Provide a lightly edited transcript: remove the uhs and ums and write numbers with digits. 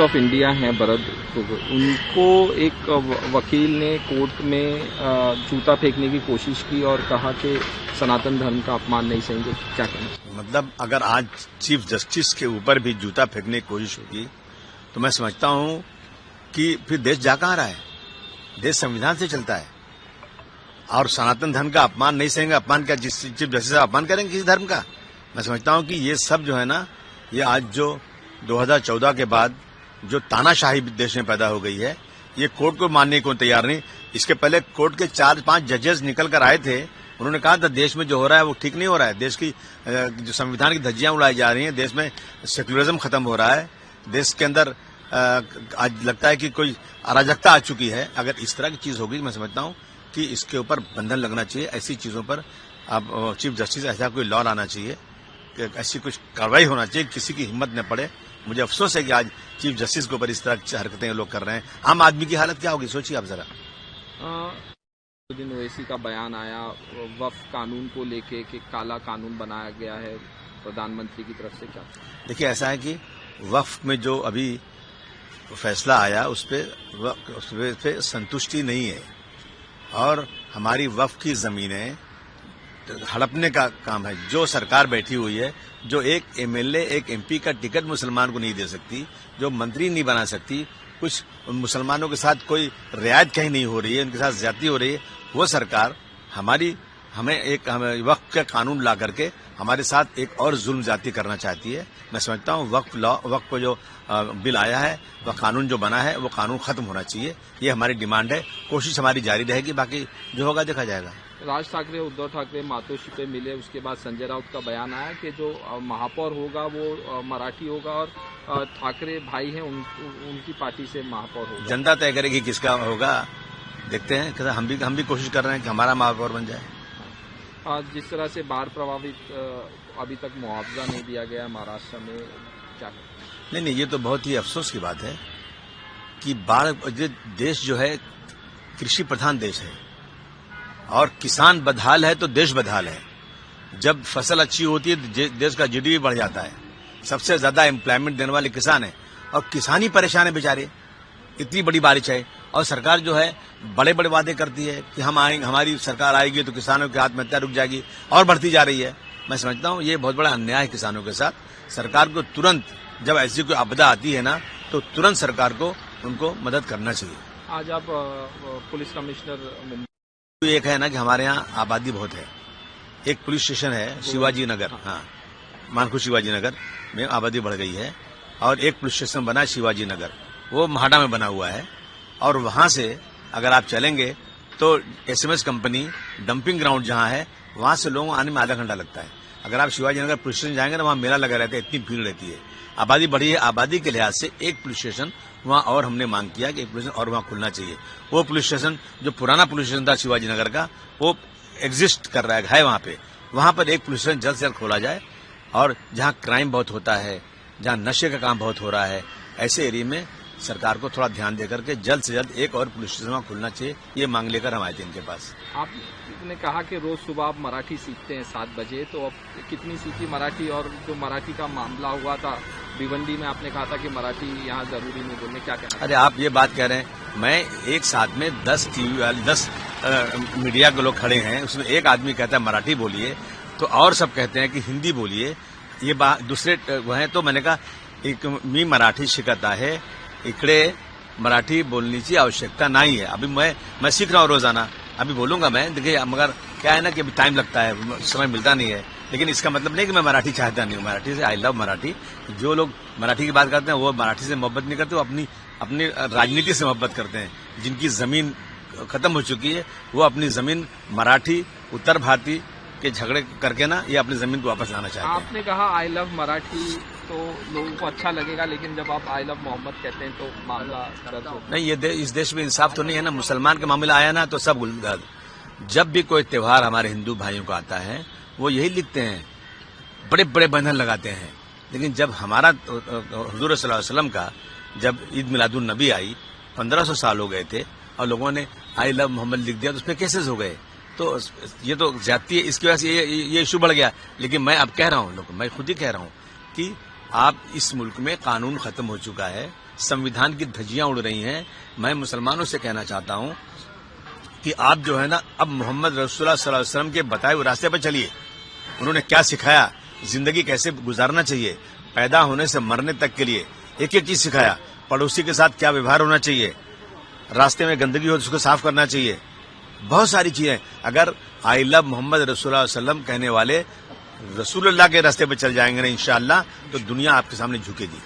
Of India हैं भरत, उनको एक वकील ने कोर्ट में जूता फेंकने की कोशिश की और कहा कि सनातन धर्म का अपमान नहीं सहेंगे। क्या कहना? मतलब अगर आज चीफ जस्टिस के ऊपर भी जूता फेंकने की कोशिश होगी तो मैं समझता हूं कि फिर देश जा कहां रहा है। देश संविधान से चलता है और सनातन धर्म का अपमान नहीं सहेंगे। अपमान क्या चीफ जस्टिस का अपमान करेंगे किसी धर्म का? मैं समझता हूं कि ये सब जो है ना, ये आज जो 2014 के बाद जो तानाशाही देश में पैदा हो गई है, ये कोर्ट को मानने को तैयार नहीं। इसके पहले कोर्ट के 4-5 जजेस निकल कर आए थे, उन्होंने कहा था देश में जो हो रहा है वो ठीक नहीं हो रहा है। देश की जो संविधान की धज्जियां उड़ाई जा रही हैं, देश में सेक्युलरिज्म खत्म हो रहा है, देश के अंदर आज लगता है कि कोई अराजकता आ चुकी है। अगर इस तरह की चीज होगी, मैं समझता हूं कि इसके ऊपर बंधन लगना चाहिए। ऐसी चीजों पर अब चीफ जस्टिस ऐसा कोई लॉ लाना चाहिए, ऐसी कुछ कार्रवाई होना चाहिए, किसी की हिम्मत न पड़े। मुझे अफसोस है कि आज चीफ जस्टिस के ऊपर इस तरह की हरकतें लोग कर रहे हैं। आम आदमी की हालत क्या होगी, सोचिए आप जरा। दिन ओवैसी का बयान आया वक्फ कानून को लेके कि काला कानून बनाया गया है प्रधानमंत्री की तरफ से। क्या देखिए, ऐसा है कि वक्फ में जो अभी फैसला आया उस पे संतुष्टि नहीं है और हमारी वक्फ की जमीनें हड़पने का काम है। जो सरकार बैठी हुई है, जो एक एमएलए एक एमपी का टिकट मुसलमान को नहीं दे सकती, जो मंत्री नहीं बना सकती, कुछ मुसलमानों के साथ कोई रियायत कहीं नहीं हो रही है, उनके साथ ज्यादती हो रही है, वो सरकार हमें वक्फ का कानून ला करके हमारे साथ एक और जुल्म ज्यादती करना चाहती है। मैं समझता हूँ वक्फ को जो बिल आया है, वह कानून जो बना है, वो कानून खत्म होना चाहिए। ये हमारी डिमांड है। कोशिश हमारी जारी रहेगी, बाकी जो होगा देखा जाएगा। राज ठाकरे उद्धव ठाकरे मातोश्री पे मिले, उसके बाद संजय राउत का बयान आया कि जो महापौर होगा वो मराठी होगा और ठाकरे भाई हैं उनकी पार्टी से महापौर होगा। जनता तय करेगी किसका होगा, देखते हैं। हम भी कोशिश कर रहे हैं कि हमारा महापौर बन जाए। जिस तरह से बाढ़ प्रभावित अभी तक मुआवजा नहीं दिया गया महाराष्ट्र में, क्या? नहीं, ये तो बहुत ही अफसोस की बात है कि बाढ़, देश जो है कृषि प्रधान देश है और किसान बदहाल है तो देश बदहाल है। जब फसल अच्छी होती है तो देश का जीडीपी बढ़ जाता है। सबसे ज्यादा एम्प्लॉयमेंट देने वाले किसान हैं और किसान ही परेशान है बेचारे। इतनी बड़ी बारिश है और सरकार जो है बड़े बड़े वादे करती है कि हम आएंगे, हमारी सरकार आएगी तो किसानों की आत्महत्या रुक जाएगी, और बढ़ती जा रही है। मैं समझता हूँ ये बहुत बड़ा अन्याय है किसानों के साथ। सरकार को तुरंत जब ऐसी कोई आपदा आती है ना, तो तुरंत सरकार को उनको मदद करना चाहिए। आज आप पुलिस कमिश्नर एक है ना कि हमारे यहाँ आबादी बहुत है। एक पुलिस स्टेशन है शिवाजी नगर, हाँ, मानखुर शिवाजी नगर में आबादी बढ़ गई है और एक पुलिस स्टेशन बना है शिवाजी नगर, वो महाडा में बना हुआ है। और वहां से अगर आप चलेंगे तो एसएमएस कंपनी डंपिंग ग्राउंड जहां है, वहां से लोगों आने में आधा घंटा लगता है। अगर आप शिवाजी नगर पुलिस स्टेशन जाएंगे ना, वहां मेला लगा रहता है, इतनी भीड़ रहती है। आबादी बढ़ी है, आबादी के लिहाज से एक पुलिस स्टेशन वहां और हमने मांग किया कि एक पुलिस स्टेशन और वहां खुलना चाहिए। वो पुलिस स्टेशन जो पुराना पुलिस स्टेशन था शिवाजी नगर का, वो एग्जिस्ट कर रहा है वहां पे। वहां पर एक पुलिस स्टेशन जल्द से जल्द खोला जाए और जहां क्राइम बहुत होता है, जहां नशे का काम बहुत हो रहा है, ऐसे एरिया में सरकार को थोड़ा ध्यान देकर के जल्द से जल्द एक और पुलिस स्टेशन खुलना चाहिए। ये मांग लेकर हम आए थे इनके पास। आपने कहा कि रोज सुबह आप मराठी सीखते हैं 7 बजे, तो अब कितनी सीखी मराठी? और जो मराठी का मामला हुआ था भिवंडी में, आपने कहा था कि मराठी यहाँ जरूरी नहीं बोलने, क्या कहना? अरे आप ये बात कह रहे हैं, मैं एक साथ में 10 टीवी वाले 10 मीडिया के लोग खड़े हैं, उसमें एक आदमी कहता है मराठी बोलिए तो और सब कहते हैं कि हिंदी बोलिए। ये बात दूसरे हैं, तो मैंने कहा एक मी मराठी शिकत आहे, इकडे मराठी बोलण्याची आवश्यकता नहीं है। अभी मैं सीख रहा हूँ रोजाना, अभी बोलूंगा मैं। देखिए, मगर क्या है ना कि अभी टाइम लगता है, समय मिलता नहीं है, लेकिन इसका मतलब नहीं कि मैं मराठी चाहता नहीं हूँ। मराठी से आई लव मराठी। जो लोग मराठी की बात करते हैं वो मराठी से मोहब्बत नहीं करते, वो अपनी राजनीति से मोहब्बत करते हैं। जिनकी जमीन खत्म हो चुकी है वो अपनी जमीन मराठी उत्तर भारतीय के झगड़े करके ना ये अपनी जमीन को वापस लाना चाहते हैं। आपने कहा आई लव मराठी तो लोगों को अच्छा लगेगा, लेकिन जब आप आई लव मोहम्मद कहते हैं तो मामला दर्द होता है। नहीं, इस देश में इंसाफ तो नहीं है ना। मुसलमान का मामला आया ना तो सब गुलदर्द। जब भी कोई त्योहार हमारे हिंदू भाइयों का आता है, वो यही लिखते हैं, बड़े बड़े बंधन लगाते हैं। लेकिन जब हमारा हुजूर सल्लल्लाहु अलैहि वसल्लम का जब ईद मिलादुन नबी आई, 1500 साल हो गए थे और लोगों ने आई लव मोहम्मद लिख दिया, तो उसमें केसेस हो गए। तो ये तो ज्यादती है, इसकी वजह से ये इशू बढ़ गया। लेकिन मैं अब कह रहा हूँ, मैं खुद ही कह रहा हूँ कि आप इस मुल्क में कानून खत्म हो चुका है। संविधान की धज्जियां उड़ रही हैं। मैं मुसलमानों से कहना चाहता हूं कि आप जो है ना, अब मोहम्मद रसूलुल्लाह सल्लल्लाहु अलैहि वसल्लम के बताए हुए रास्ते पर चलिए। उन्होंने क्या सिखाया, जिंदगी कैसे गुजारना चाहिए, पैदा होने से मरने तक के लिए एक एक चीज सिखाया। पड़ोसी के साथ क्या व्यवहार होना चाहिए, रास्ते में गंदगी हो तो उसको साफ करना चाहिए, बहुत सारी चीजें। अगर आई लव मोहम्मद रसूलुल्लाह सल्लल्लाहु अलैहि वसल्लम कहने वाले रसूलुल्लाह के रास्ते पर चल जाएंगे ना इंशाअल्लाह, तो दुनिया आपके सामने झुकेगी।